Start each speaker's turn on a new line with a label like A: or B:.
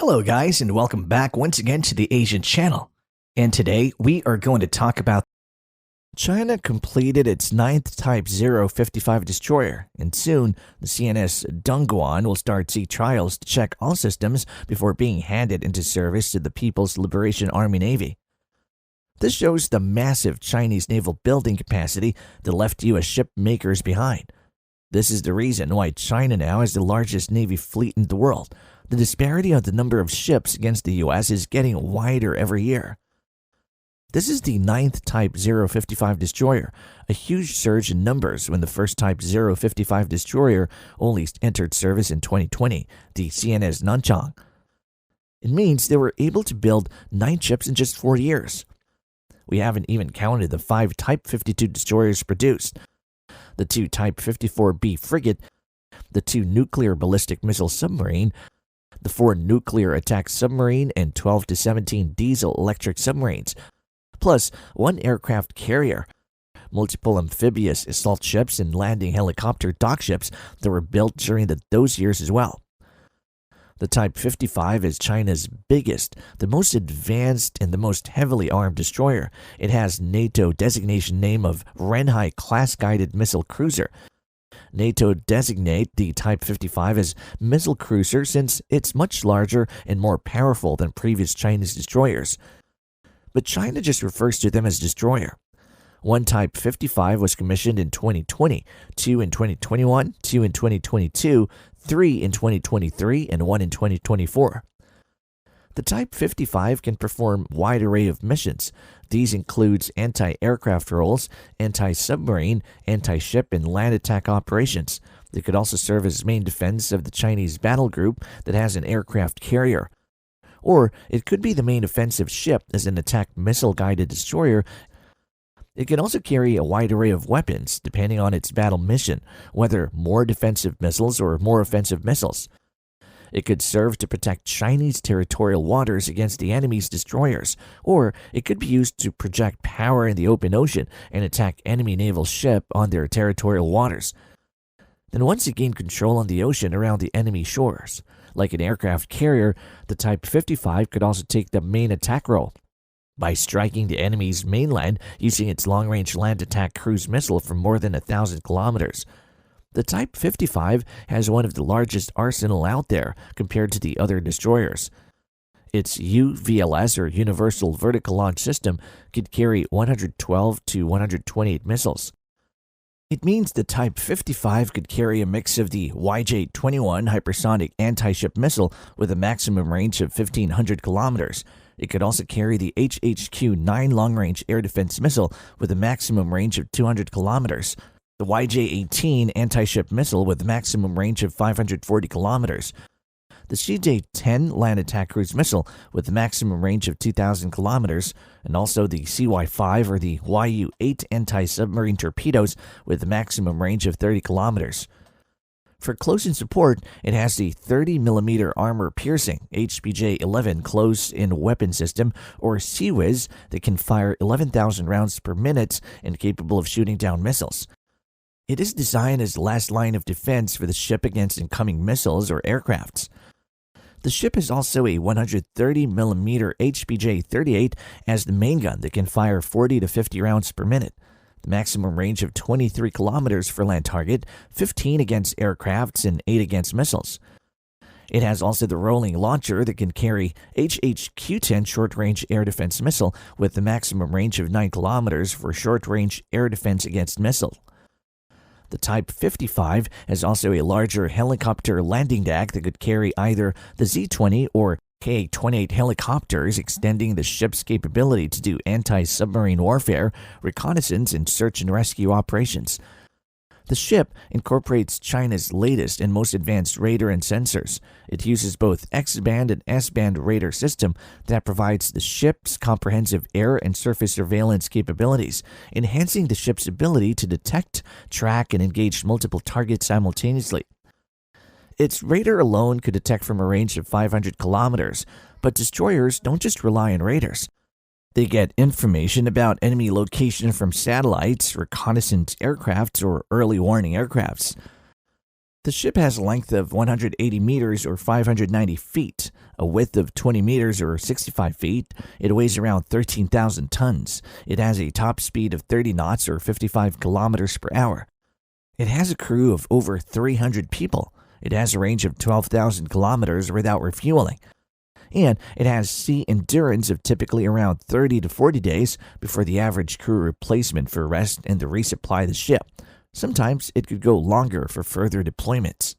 A: Hello guys, and welcome back once again to the Asian channel. And today we are going to talk about China completed its 9th Type 055 destroyer, and soon the CNS Dongguan will start sea trials to check all systems before being handed into service to the People's Liberation Army Navy. This shows the massive Chinese naval building capacity that left U.S. ship makers behind. This is the reason why China now has the largest Navy fleet in the world. The disparity of the number of ships against the U.S. is getting wider every year. This is the 9th Type 055 destroyer, a huge surge in numbers when the first Type 055 destroyer only entered service in 2020, the CNS Nanchang. It means they were able to build 9 ships in just 4 years. We haven't even counted the 5 Type 52 destroyers produced, the 2 Type 54B frigate, the 2 nuclear ballistic missile submarine, the 4 nuclear attack submarine, and 12 to 17 diesel-electric submarines, plus 1 aircraft carrier, multiple amphibious assault ships, and landing helicopter dock ships that were built during those years as well. The Type 55 is China's biggest, the most advanced, and the most heavily armed destroyer. It has NATO designation name of Renhai class-guided missile cruiser. NATO designate the Type 55 as missile cruiser since it's much larger and more powerful than previous Chinese destroyers. But China just refers to them as destroyer. 1 Type 55 was commissioned in 2020, 2 in 2021, 2 in 2022, 3 in 2023, and 1 in 2024. The Type 55 can perform a wide array of missions. These include anti-aircraft roles, anti-submarine, anti-ship, and land attack operations. They could also serve as main defense of the Chinese battle group that has an aircraft carrier. Or it could be the main offensive ship as an attack missile-guided destroyer. It can also carry a wide array of weapons depending on its battle mission, whether more defensive missiles or more offensive missiles. It could serve to protect Chinese territorial waters against the enemy's destroyers, or it could be used to project power in the open ocean and attack enemy naval ship on their territorial waters. Then once it gained control on the ocean around the enemy shores, like an aircraft carrier, the Type 55 could also take the main attack role by striking the enemy's mainland using its long-range land attack cruise missile from more than 1,000 kilometers. The Type 55 has one of the largest arsenal out there compared to the other destroyers. Its UVLS, or Universal Vertical Launch System, could carry 112 to 128 missiles. It means the Type 55 could carry a mix of the YJ-21 hypersonic anti-ship missile with a maximum range of 1,500 kilometers. It could also carry the HHQ-9 long-range air defense missile with a maximum range of 200 kilometers. The YJ-18 anti-ship missile with a maximum range of 540 kilometers, the CJ-10 land attack cruise missile with a maximum range of 2,000 kilometers, and also the CY-5 or the YU-8 anti-submarine torpedoes with a maximum range of 30 kilometers. For close-in support, it has the 30mm armor-piercing HPJ-11 close-in weapon system, or CWIS, that can fire 11,000 rounds per minute and capable of shooting down missiles. It is designed as the last line of defense for the ship against incoming missiles or aircrafts. The ship has also a 130mm HPJ-38 as the main gun that can fire 40 to 50 rounds per minute. The maximum range of 23 kilometers for land target, 15 against aircrafts, and 8 against missiles. It has also the rolling launcher that can carry HHQ-10 short-range air defense missile with the maximum range of 9 kilometers for short-range air defense against missile. The Type 55 has also a larger helicopter landing deck that could carry either the Z-20 or Ka-28 helicopters, extending the ship's capability to do anti-submarine warfare, reconnaissance, and search and rescue operations. The ship incorporates China's latest and most advanced radar and sensors. It uses both X-band and S-band radar system that provides the ship's comprehensive air and surface surveillance capabilities, enhancing the ship's ability to detect, track, and engage multiple targets simultaneously. Its radar alone could detect from a range of 500 kilometers, but destroyers don't just rely on radars. They get information about enemy location from satellites, reconnaissance aircrafts, or early warning aircrafts. The ship has a length of 180 meters or 590 feet, A width of 20 meters or 65 feet, it weighs around 13,000 tons. It has a top speed of 30 knots or 55 kilometers per hour. It has a crew of over 300 people. It has a range of 12,000 kilometers without refueling. And it has sea endurance of typically around 30 to 40 days before the average crew replacement for rest and to resupply the ship. Sometimes it could go longer for further deployments.